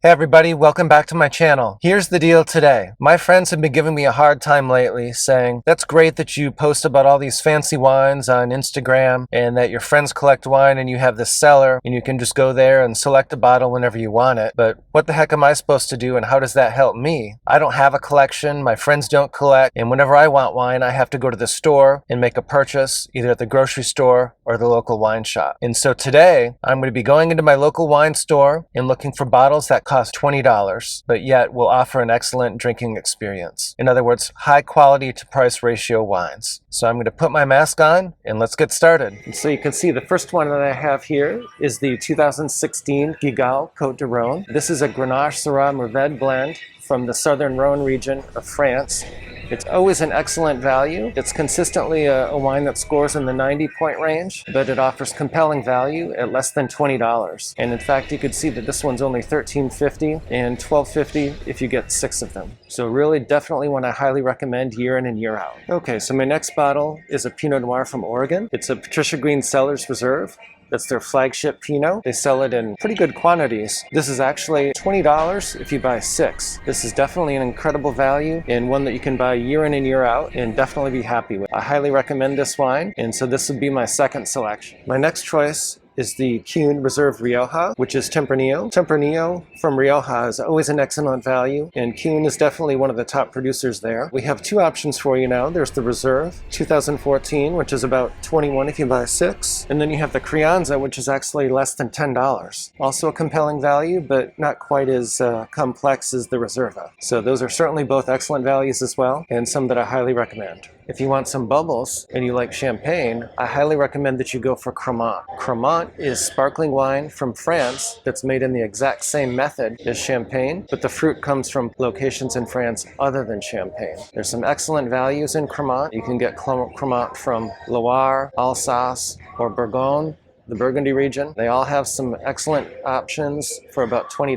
Hey everybody, welcome back to my channel. Here's the deal today. My friends have been giving me a hard time lately saying, that's great that you post about all these fancy wines on Instagram and that your friends collect wine and you have this cellar and you can just go there and select a bottle whenever you want it. But what the heck am I supposed to do and how does that help me? I don't have a collection, my friends don't collect, and whenever I want wine I have to go to the store and make a purchase either at the grocery store or the local wine shop. And so today I'm going to be going into my local wine store and looking for bottles that cost $20, but yet will offer an excellent drinking experience. In other words, high quality to price ratio wines. So I'm going to put my mask on and let's get started. And so you can see the first one that I have here is the 2016 Guigal Côte de Rhone. This is a Grenache Syrah Mourvèdre blend from the southern Rhone region of France. It's always an excellent value. It's consistently a wine that scores in the 90-point range, but it offers compelling value at less than $20. And in fact, you could see that this one's only $13.50 and $12.50 if you get 6 of them. So really definitely one I highly recommend year in and year out. Okay, so my next bottle is a Pinot Noir from Oregon. It's a Patricia Cellars Reserve. That's their flagship Pinot. They sell it in pretty good quantities. This is actually $20 if you buy 6. This is definitely an incredible value and one that you can buy year in and year out and definitely be happy with. I highly recommend this wine, and so this would be my second selection. My next choice is the Cune Reserve Rioja, which is Tempranillo. Tempranillo from Rioja is always an excellent value, and Cune is definitely one of the top producers there. We have 2 options for you now. There's the Reserve 2014, which is about $21 if you buy 6, and then you have the Crianza, which is actually less than $10. Also a compelling value, but not quite as complex as the Reserva. So those are certainly both excellent values as well, and some that I highly recommend. If you want some bubbles and you like champagne, I highly recommend that you go for Cremant. Cremant is sparkling wine from France that's made in the exact same method as champagne, but the fruit comes from locations in France other than Champagne. There's some excellent values in Cremant. You can get Cremant from Loire, Alsace, or Bourgogne, the Burgundy region. They all have some excellent options for about $20.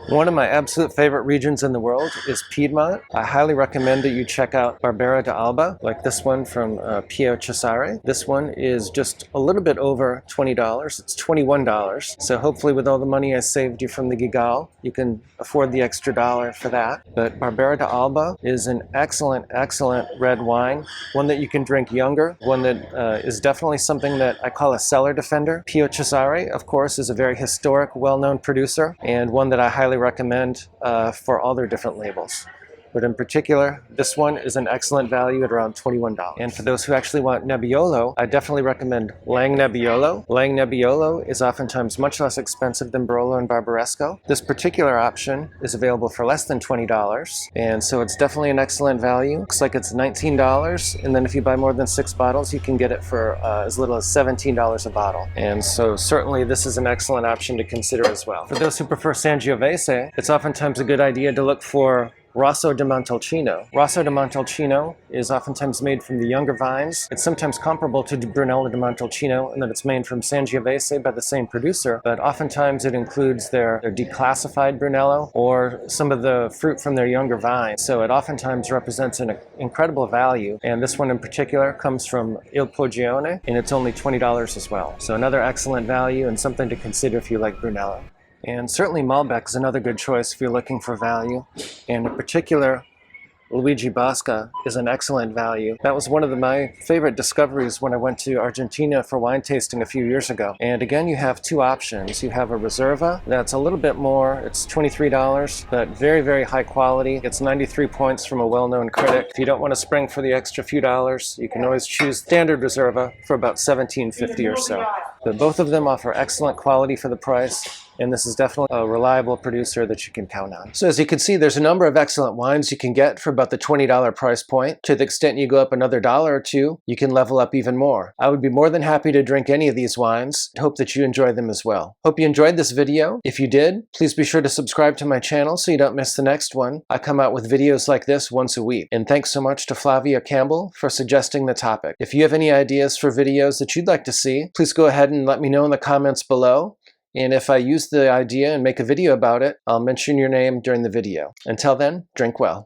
One of my absolute favorite regions in the world is Piedmont. I highly recommend that you check out Barbera d'Alba, like this one from Pio Cesare. This one is just a little bit over $20. It's $21. So hopefully with all the money I saved you from the Guigal, you can afford the extra $1 for that. But Barbera d'Alba is an excellent, excellent red wine. One that you can drink younger. One that is definitely something that I call a cellar defender. Pio Cesare, of course, is a very historic, well-known producer, and one that I highly recommend for all their different labels. But in particular, this one is an excellent value at around $21. And for those who actually want Nebbiolo, I definitely recommend Lang Nebbiolo. Lang Nebbiolo is oftentimes much less expensive than Barolo and Barbaresco. This particular option is available for less than $20, and so it's definitely an excellent value. Looks like it's $19, and then if you buy more than 6 bottles, you can get it for as little as $17 a bottle. And so certainly this is an excellent option to consider as well. For those who prefer Sangiovese, it's oftentimes a good idea to look for Rosso di Montalcino. Rosso di Montalcino is oftentimes made from the younger vines. It's sometimes comparable to Brunello di Montalcino in that it's made from Sangiovese by the same producer, but oftentimes it includes their declassified Brunello or some of the fruit from their younger vines. So it oftentimes represents an incredible value, and this one in particular comes from Il Poggione, and it's only $20 as well. So another excellent value and something to consider if you like Brunello. And certainly Malbec is another good choice if you're looking for value. And in particular, Luigi Bosca is an excellent value. That was one of my favorite discoveries when I went to Argentina for wine tasting a few years ago. And again, you have 2 options. You have a Reserva that's a little bit more. It's $23, but very, very high quality. It's 93 points from a well-known critic. If you don't want to spring for the extra few dollars, you can always choose standard Reserva for about $17.50 or so. But both of them offer excellent quality for the price, and this is definitely a reliable producer that you can count on. So as you can see, there's a number of excellent wines you can get for about the $20 price point. To the extent you go up another $1 or 2, you can level up even more. I would be more than happy to drink any of these wines. Hope that you enjoy them as well. Hope you enjoyed this video. If you did, please be sure to subscribe to my channel so you don't miss the next one. I come out with videos like this once a week. And thanks so much to Flavia Campbell for suggesting the topic. If you have any ideas for videos that you'd like to see, please go ahead and let me know in the comments below. And if I use the idea and make a video about it, I'll mention your name during the video. Until then, drink well.